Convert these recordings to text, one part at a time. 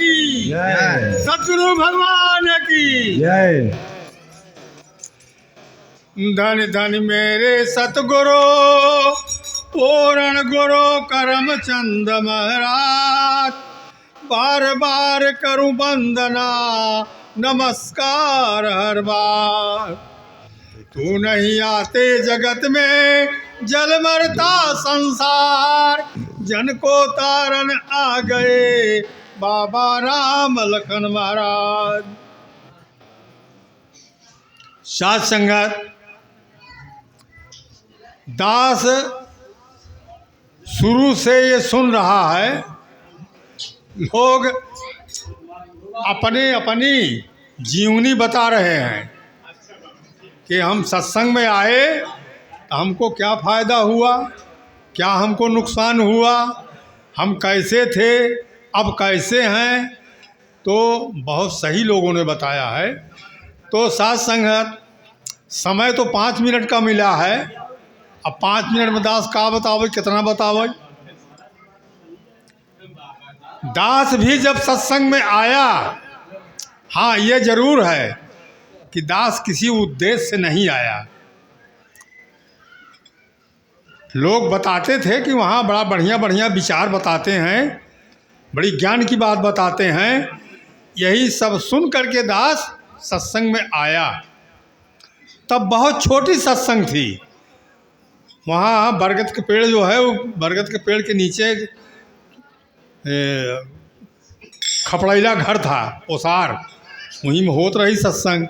की जय। सतगुरु भगवान की जय। धन धन मेरे सतगुरु पूर्ण गुरु करमचंद महाराज, बार बार करूं वंदना नमस्कार हर बार। तू नहीं आते जगत में जल मरता संसार, जन को तारन आ गए बाबा राम लखन महाराज। साध संगत, दास शुरू से ये सुन रहा है, लोग अपने अपनी जीवनी बता रहे हैं कि हम सत्संग में आए तो हमको क्या फ़ायदा हुआ, क्या हमको नुकसान हुआ, हम कैसे थे, अब कैसे हैं। तो बहुत सही लोगों ने बताया है। तो साथ संगत, समय तो 5 मिनट का मिला है। अब 5 मिनट में दास का बतावे, कितना बतावे। दास भी जब सत्संग में आया, हाँ ये जरूर है कि दास किसी उद्देश्य से नहीं आया। लोग बताते थे कि वहाँ बड़ा बढ़िया बढ़िया विचार बताते हैं, बड़ी ज्ञान की बात बताते हैं। यही सब सुन करके दास सत्संग में आया। तब बहुत छोटी सत्संग थी। वहाँ बरगद के पेड़ जो है, वो बरगद के पेड़ के नीचे खपड़ैला घर था, ओसार, वहीं में होत रही सत्संग।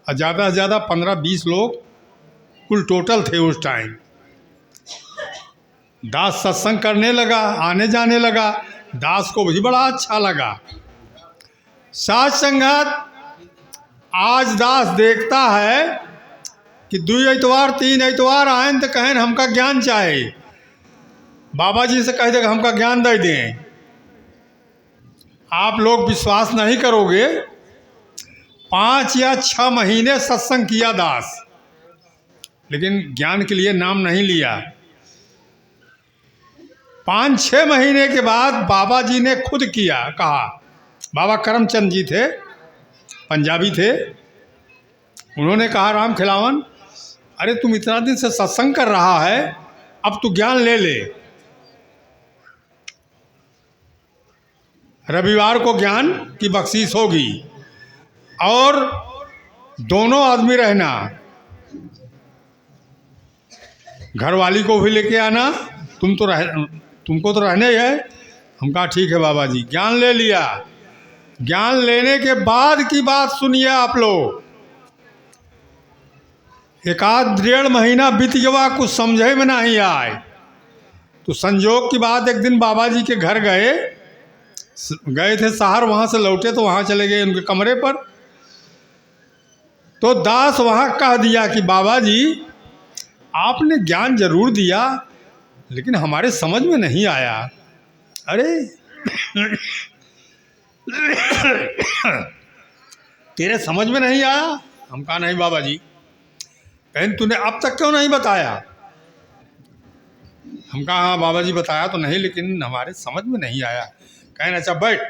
और ज़्यादा से ज़्यादा 15-20 लोग कुल टोटल थे उस टाइम। दास सत्संग करने लगा, आने जाने लगा। दास को भी बड़ा अच्छा लगा। साथ संगत, आज दास देखता है कि 2 इतवार 3 इतवार आए तो कहें हमका ज्ञान चाहिए, बाबा जी से कह दे हमका ज्ञान दे दें। आप लोग विश्वास नहीं करोगे, 5 या 6 महीने सत्संग किया दास, लेकिन ज्ञान के लिए नाम नहीं लिया। 5-6 महीने के बाद बाबा जी ने खुद किया, कहा। बाबा करमचंद जी थे, पंजाबी थे। उन्होंने कहा, राम खिलावन, अरे तुम इतना दिन से सत्संग कर रहा है, अब तू ज्ञान ले ले। रविवार को ज्ञान की बख्शीश होगी, और दोनों आदमी रहना, घरवाली को भी लेके आना। तुमको तो रहने ही है। हम कहा ठीक है बाबा जी। ज्ञान ले लिया। ज्ञान लेने के बाद की बात सुनिए आप लोग। 1-1.5 महीना बीत गया, कुछ समझे में नहीं आए। तो संजोग की बात, एक दिन बाबा जी के घर गए थे शहर, वहाँ से लौटे तो वहाँ चले गए उनके कमरे पर। तो दास वहाँ कह दिया कि बाबा जी आपने ज्ञान जरूर दिया, लेकिन हमारे समझ में नहीं आया। अरे तेरे समझ में नहीं आया? हम कहा नहीं बाबा जी। कहें तूने अब तक क्यों नहीं बताया? हम कहा हाँ बाबा जी बताया तो नहीं, लेकिन हमारे समझ में नहीं आया। कहें अच्छा बैठ।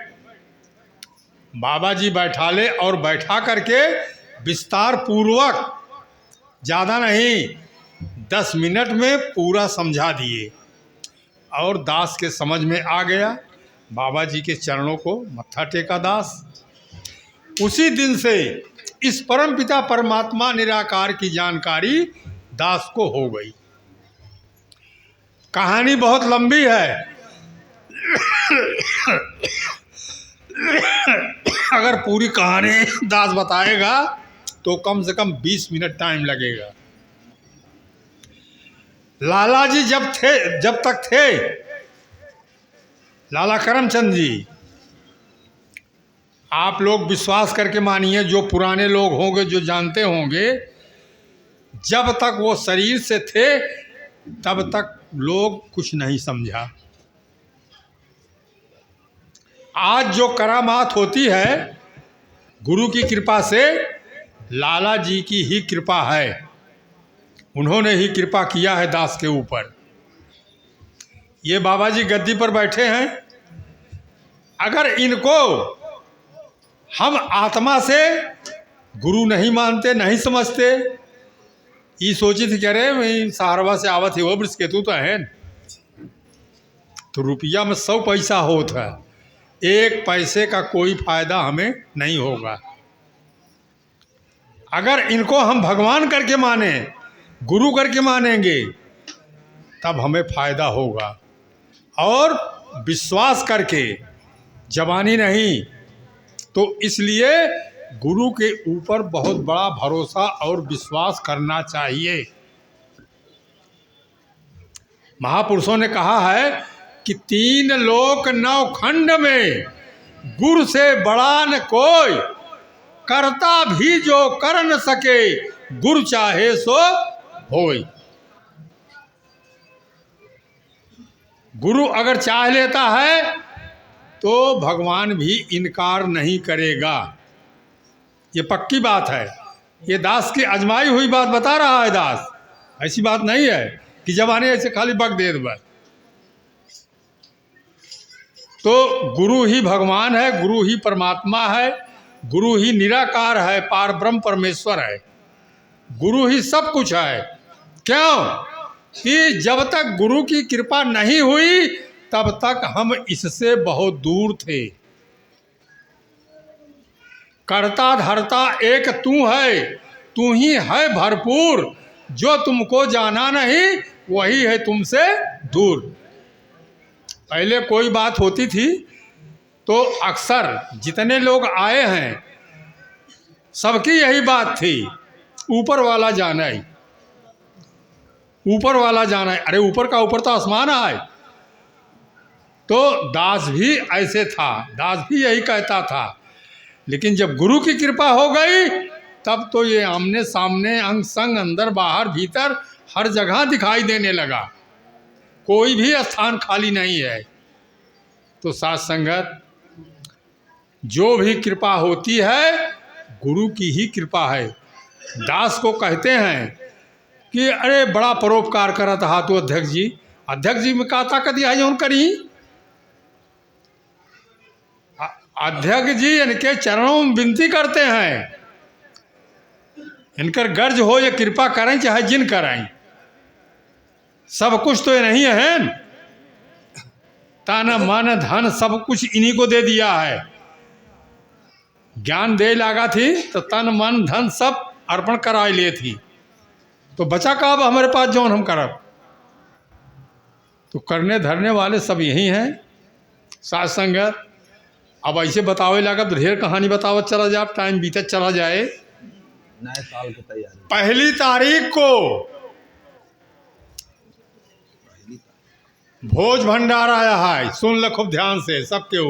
बाबा जी बैठा ले, और बैठा करके विस्तार पूर्वक, ज़्यादा नहीं, 10 मिनट में पूरा समझा दिए। और दास के समझ में आ गया। बाबा जी के चरणों को मत्था टेका दास। उसी दिन से इस परमपिता परमात्मा निराकार की जानकारी दास को हो गई। कहानी बहुत लंबी है। अगर पूरी कहानी दास बताएगा तो कम से कम 20 मिनट टाइम लगेगा। लाला जी जब तक थे, लाला करमचंद जी, आप लोग विश्वास करके मानिए, जो पुराने लोग होंगे, जो जानते होंगे, जब तक वो शरीर से थे तब तक लोग कुछ नहीं समझा। आज जो करामात होती है गुरु की कृपा से, लाला जी की ही कृपा है। उन्होंने ही कृपा किया है दास के ऊपर। ये बाबा जी गद्दी पर बैठे हैं, अगर इनको हम आत्मा से गुरु नहीं मानते, नहीं समझते, ये सोची थी, कह रहे मैं सहारवा से आवत है वो बृहस्पति तो है न। तो रुपया में 100 पैसा होता है, 1 पैसे का कोई फायदा हमें नहीं होगा। अगर इनको हम भगवान करके माने, गुरु करके मानेंगे, तब हमें फायदा होगा। और विश्वास करके, जबानी नहीं। तो इसलिए गुरु के ऊपर बहुत बड़ा भरोसा और विश्वास करना चाहिए। महापुरुषों ने कहा है कि 3 लोक 9 खंड में गुरु से बड़ा न कोई, करता भी जो कर न सके, गुरु चाहे सो होय। गुरु अगर चाह लेता है तो भगवान भी इनकार नहीं करेगा, ये पक्की बात है। ये दास की आजमाई हुई बात बता रहा है दास, ऐसी बात नहीं है कि जबाने ऐसे खाली बक दे दे। तो गुरु ही भगवान है, गुरु ही परमात्मा है, गुरु ही निराकार है, पार ब्रह्म परमेश्वर है, गुरु ही सब कुछ है। क्यों कि जब तक गुरु की कृपा नहीं हुई तब तक हम इससे बहुत दूर थे। करता धरता एक तू है, तू ही है भरपूर, जो तुमको जाना नहीं वही है तुमसे दूर। पहले कोई बात होती थी तो अक्सर जितने लोग आए हैं सबकी यही बात थी, ऊपर वाला जाना है, ऊपर वाला जाना है। अरे ऊपर का ऊपर तो आसमान है। तो दास भी ऐसे था, दास भी यही कहता था। लेकिन जब गुरु की कृपा हो गई तब तो ये आमने सामने अंग संग अंदर बाहर भीतर हर जगह दिखाई देने लगा, कोई भी स्थान खाली नहीं है। तो साथ संगत, जो भी कृपा होती है गुरु की ही कृपा है। दास को कहते हैं कि अरे बड़ा परोपकार करा था तो अध्यक्ष जी, अध्यक्ष जी में का ताकत है जो करी। अध्यक्ष जी इनके चरणों में विनती करते हैं, इनकर गर्ज हो ये कृपा करें चाहे जिन करें, सब कुछ तो ये नहीं है। तन मन धन सब कुछ इन्हीं को दे दिया है। ज्ञान दे लगा थी तो तन मन धन सब अर्पण करा लिए थी, तो बचा का अब हमारे पास जौन हम करब। तो करने धरने वाले सब यही हैं। साथ संगत, अब ऐसे बतावे लगा तो ढेर कहानी बतावत चला जाए, टाइम बीतत चला जाए। नए साल की तैयारी 1 तारीख को भोज भंडार आया है, सुन लो खूब ध्यान से सबके।